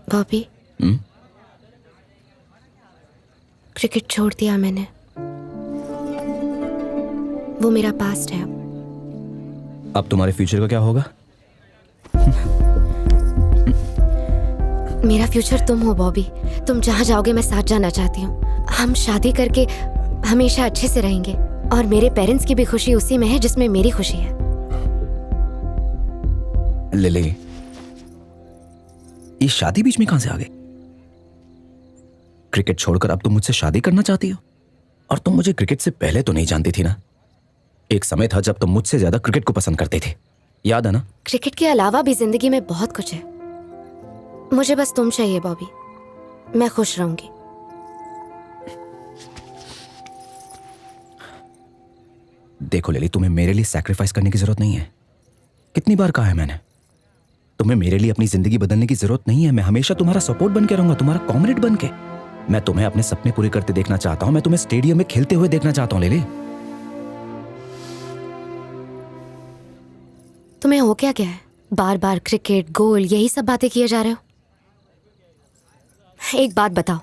Bobby, cricket छोड़ दिया मैंने। वो मेरा पास्ट है। अब तुम्हारे फ्यूचर का क्या होगा? मेरा फ्यूचर तुम हो बॉबी। तुम जहाँ जाओगे मैं साथ जाना चाहती हूँ। हम शादी करके हमेशा अच्छे से रहेंगे और मेरे पेरेंट्स की भी खुशी उसी में है जिसमें मेरी खुशी है। लिली, ये शादी बीच में कहां से आ गई? क्रिकेट छोड़कर अब तुम मुझसे शादी करना चाहती हो? और तुम मुझे क्रिकेट से पहले तो नहीं जानती थी ना? एक समय था जब तुम मुझसे ज्यादा क्रिकेट को पसंद करते थे, याद है ना? क्रिकेट के अलावा भी जिंदगी में बहुत कुछ है। मुझे बस तुम चाहिए बॉबी। मैं खुश रहूंगी। देखो लिली, तुम्हें मेरे लिए सैक्रिफाइस करने की जरूरत नहीं है। कितनी बार कहा है मैंने, तुम्हें मेरे लिए अपनी जिंदगी बदलने की जरूरत नहीं है। मैं हमेशा तुम्हारा सपोर्ट बन के रहूंगा, तुम्हारा कॉमरेड बन के। मैं तुम्हें अपने सपने पूरे करते देखना चाहता हूं। मैं तुम्हें स्टेडियम में खेलते हुए देखना चाहता हूं लिली। तुम्हें हो क्या है? बार बार क्रिकेट, गोल, यही सब बातें किए जा रहे हो। एक बात बताओ,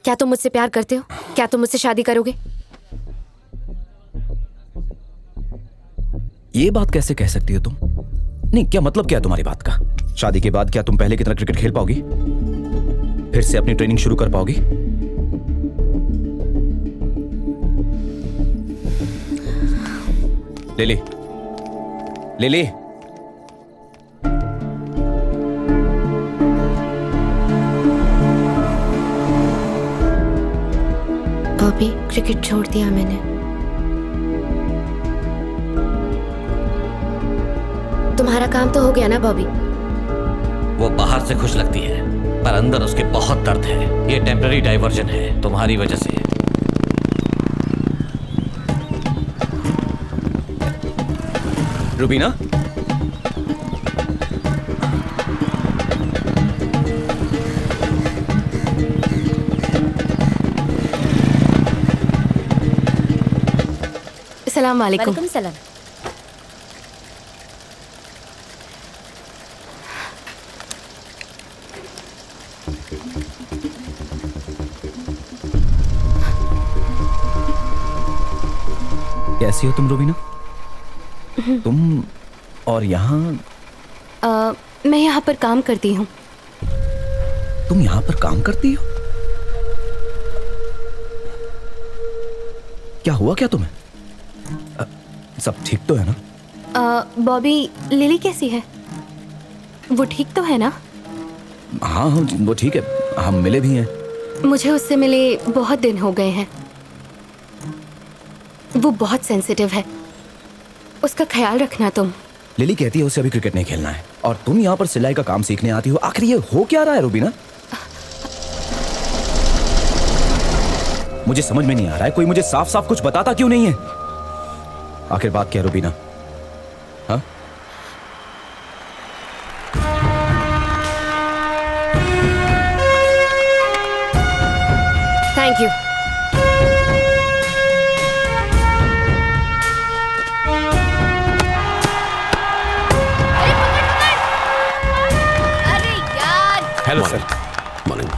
क्या तुम मुझसे प्यार करते हो? क्या तुम मुझसे शादी करोगे? ये बात कैसे कह सकती हो तुम? नहीं, क्या मतलब क्या है तुम्हारी बात का? शादी के बाद क्या तुम पहले की तरह क्रिकेट खेल पाओगी? फिर से अपनी ट्रेनिंग शुरू कर पाओगी? लिली, लिली, बॉबी, क्रिकेट छोड़ दिया मैंने। तुम्हारा काम तो हो गया ना बॉबी? वो बाहर से खुश लगती है पर अंदर उसके बहुत दर्द है। ये टेम्पररी डाइवर्जन है तुम्हारी वजह से। रुबीना, अस्सलाम वालेकुम। वालेकुम सलाम। कैसी हो तुम रुबीना? तुम और यहाँ? मैं यहाँ पर काम करती हूँ। तुम यहाँ पर काम करती हो? क्या हुआ क्या तुम्हें? सब ठीक तो है ना? बॉबी, लिली कैसी है? वो ठीक तो है ना? हाँ हाँ, वो ठीक है। हम मिले भी हैं। मुझे उससे मिले बहुत दिन हो गए हैं। वो बहुत सेंसिटिव है, उसका ख्याल रखना तुम। लिली कहती है उसे अभी क्रिकेट नहीं खेलना है और तुम यहाँ पर सिलाई का काम सीखने आती हो। आखिर ये हो क्या रहा है रुबीना? मुझे समझ में नहीं आ रहा है। कोई मुझे साफ साफ कुछ बताता क्यों नहीं है? आखिर बात क्या है रुबीना? हाँ, थैंक यू। अरे यार। Hello sir. Morning.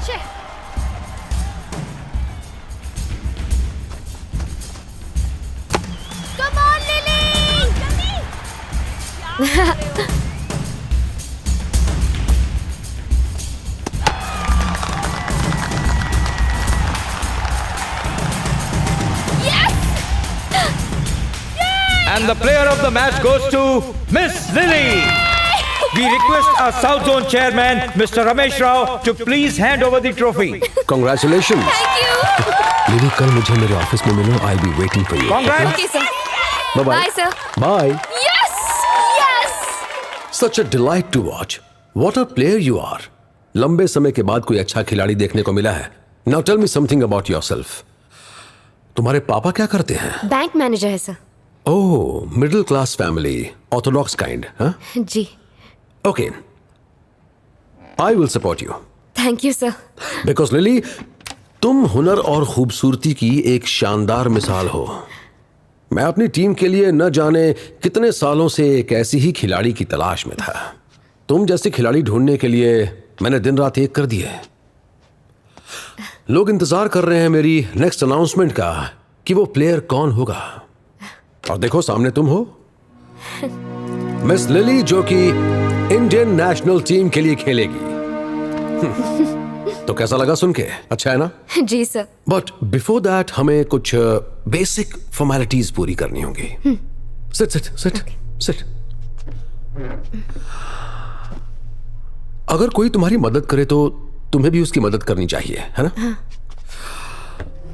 Come on lily, जल्दी। And the player of the match goes to Miss Lily. We request our South Zone chairman, Mr. Ramesh Rao, to please hand over the trophy. Congratulations. Thank you. Lily, कल मुझे मेरे office में मिलो। I'll be waiting for you. Congrats. Okay, sir. Bye bye. Bye, sir. Bye. Yes. Yes. Such a delight to watch. What a player you are. लंबे समय के बाद कोई अच्छा खिलाड़ी देखने को मिला है। Now tell me something about yourself. तुम्हारे पापा क्या करते हैं? बैंक मैनेजर है sir. Oh, middle class family, orthodox kind, huh? जी। Okay. I will support you. Thank you sir. Because Lily, तुम हुनर और खूबसूरती की एक शानदार मिसाल हो। मैं अपनी टीम के लिए न जाने कितने सालों से एक ऐसी ही खिलाड़ी की तलाश में था। तुम जैसे खिलाड़ी ढूंढने के लिए मैंने दिन रात एक कर दिए। लोग इंतजार कर रहे हैं मेरी नेक्स्ट अनाउंसमेंट का कि वो प्लेयर कौन होगा। और देखो सामने तुम हो, मिस लिली, जो कि इंडियन नेशनल टीम के लिए खेलेगी। तो कैसा लगा सुन के? अच्छा है ना? जी सर। बट बिफोर दैट हमें कुछ बेसिक फॉर्मेलिटीज पूरी करनी होंगी। Sit sit sit sit. अगर कोई तुम्हारी मदद करे तो तुम्हें भी उसकी मदद करनी चाहिए, है ना?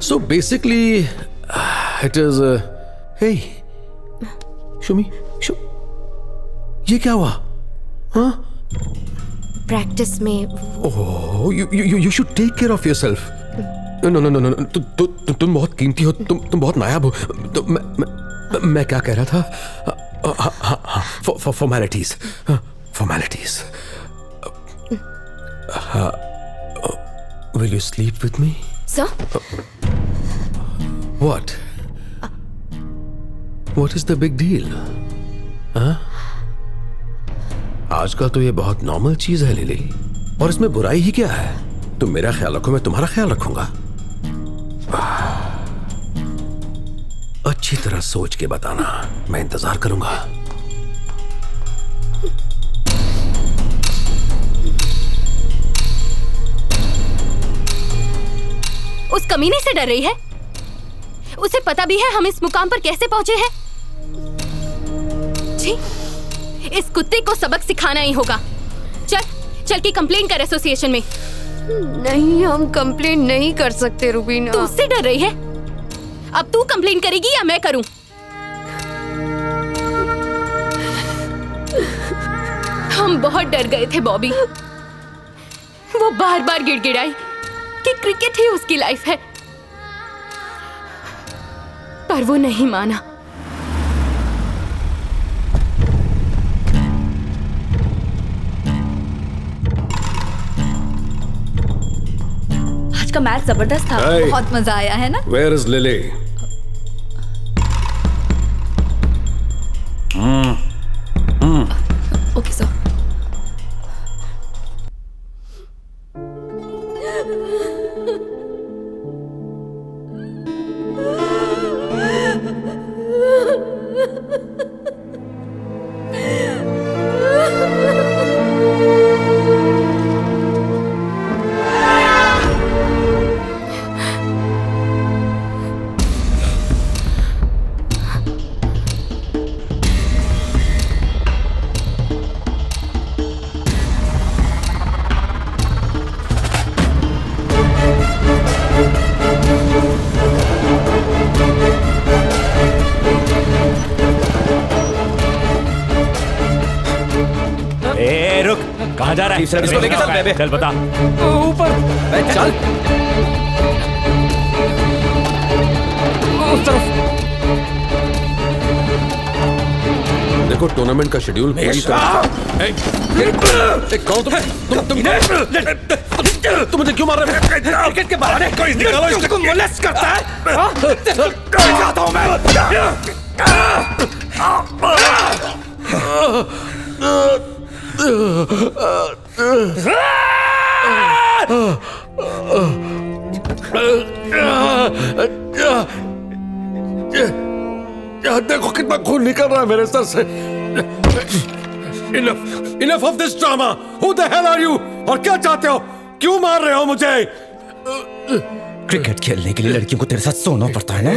सो बेसिकली इट इज हे शुमी, ये क्या हुआ? हाँ? प्रैक्टिस में Oh, you should take care of yourself. No. तुम बहुत कीमती हो, तुम बहुत नायाब हो। तो मैं क्या कह रहा था? Formalities. Will you sleep with me? Sir, What? What is the big deal? हाँ? आजकल तो ये बहुत नॉर्मल चीज है लिली, और इसमें बुराई ही क्या है? तुम मेरा ख्याल रखो, मैं तुम्हारा ख्याल रखूंगा। अच्छी तरह सोच के बताना, मैं इंतजार करूंगा। उस कमीने से डर रही है? उसे पता भी है हम इस मुकाम पर कैसे पहुंचे हैं? जी, इस कुत्ते को सबक सिखाना ही होगा। चल के कंप्लेन कर एसोसिएशन में। नहीं, हम कंप्लेन नहीं कर सकते रुबीना। तू उससे डर रही है? अब तू कंप्लेन करेगी या मैं करूं? हम बहुत डर गए थे बॉबी। वो बार बार गिड़गिड़ाई कि क्रिकेट ही उसकी लाइफ है, पर वो नहीं माना। आज का मैच जबरदस्त था। Hey. बहुत मजा आया है ना? Where is Lily? Okay sir. कहाँ जा रहा है? इसको लेके चल बेबे। चल बता। ऊपर चल। उस तरफ। देखो टूर्नामेंट का शेड्यूल पूरी तरह। कौन तुम मुझे क्यों मार रहे हो? क्रिकेट के बहाने कोई इसको मोलेस्ट करता है? दिखाता हूं मैं। देखो कितना खून निकल रहा है मेरे सर से। Enough of this drama. Who the hell are you? और क्या चाहते हो? क्यों मार रहे हो मुझे? क्रिकेट खेलने के लिए लड़कियों को तेरे साथ सोना पड़ता है ना?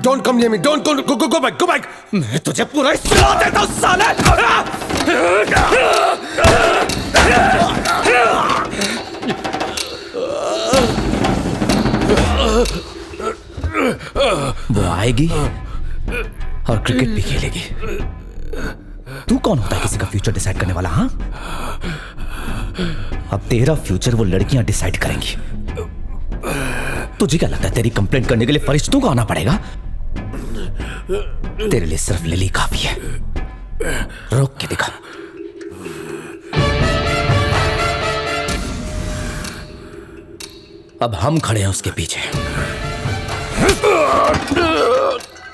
Don't come near me. Don't go back. Go back. मैं तुझे पूरा सुला देता हूँ साले। वो आएगी और क्रिकेट भी खेलेगी। तू कौन होता है किसी का फ्यूचर डिसाइड करने वाला? हाँ, अब तेरा फ्यूचर वो लड़कियां डिसाइड करेंगी। तुझे क्या लगता है तेरी कंप्लेंट करने के लिए फरिश्तों को आना पड़ेगा? तेरे लिए सिर्फ लिली काफी है। रोक के दिखा। अब हम खड़े हैं उसके पीछे।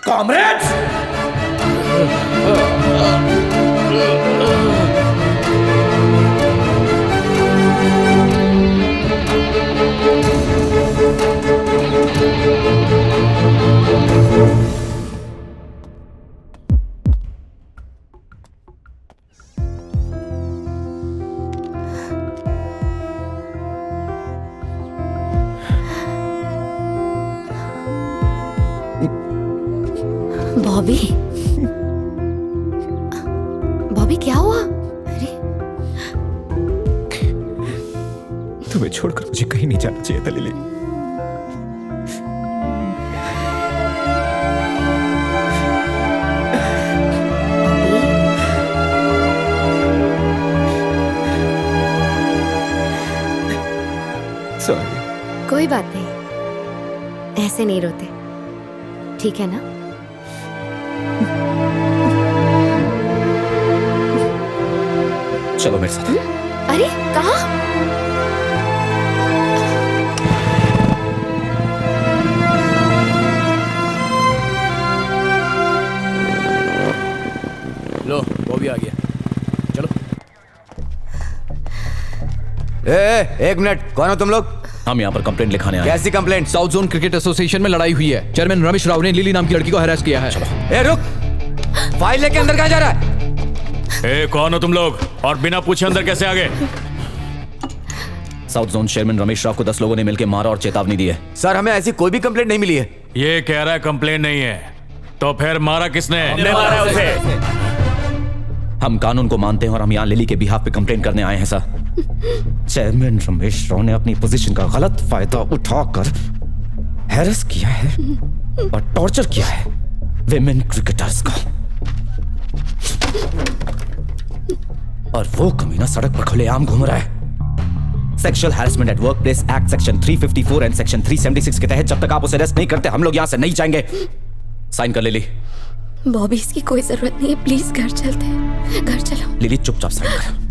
कॉमरेड्स, बॉबी, बॉबी क्या हुआ? अरे तुम्हें छोड़कर मुझे कहीं नहीं जाना चाहिए था लिली। सॉरी। कोई बात नहीं, ऐसे नहीं रोते, ठीक है ना? चलो मेरे साथ। अरे कहाँ? लो वो भी आ गया, चलो। एक मिनट, कौन हो तुम लोग? हम यहाँ पर कंप्लेंट लिखाने आए हैं। कैसी complaint? South zone cricket association में लड़ाई हुई है। चेयरमैन रमेश राव ने लिली नाम की लड़की को हरास किया है। ए रुक, फाइल लेके अंदर कहाँ जा रहा है? ए, कौन हो तुम लोग और बिना पूछे अंदर कैसे आ गए? South zone chairman Ramesh Rao को 10 लोगों ने मिलकर मारा और चेतावनी दी है। सर हमें ऐसी कोई भी कंप्लेंट नहीं मिली है। ये कह रहा है कंप्लेन नहीं है, तो फिर मारा किसने? हमने मारा है उसे। हम कानून को मानते हैं और हम यहाँ लिली के बिहाफ पे कंप्लेन करने आए हैं सर। चेयरमैन रमेश राव ने अपनी पोजीशन का गलत फायदा उठाकर हैरेस किया है और टॉर्चर किया है विमेन क्रिकेटर्स का। और वो कमीना सड़क पर खुलेआम घूम रहा है। Sexual harassment at work place act section 354 and section 376 के तहत जब तक आप उसे अरेस्ट नहीं करते हम लोग यहां से नहीं जाएंगे। साइन कर लिली। बॉबी इसकी कोई जरूरत नहीं है, प्लीज घर चलते हैं, घर चलो। लिली चुपचाप साइन कर।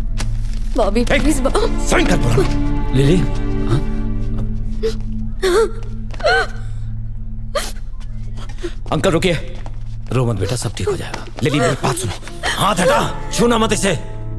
बॉबी प्लीज साइन कर बोला। लिली अंकल रुकिए। रो मत बेटा, सब ठीक हो जाएगा। लिली मेरी बात सुनो। हाथ हटा, छूना मत इसे।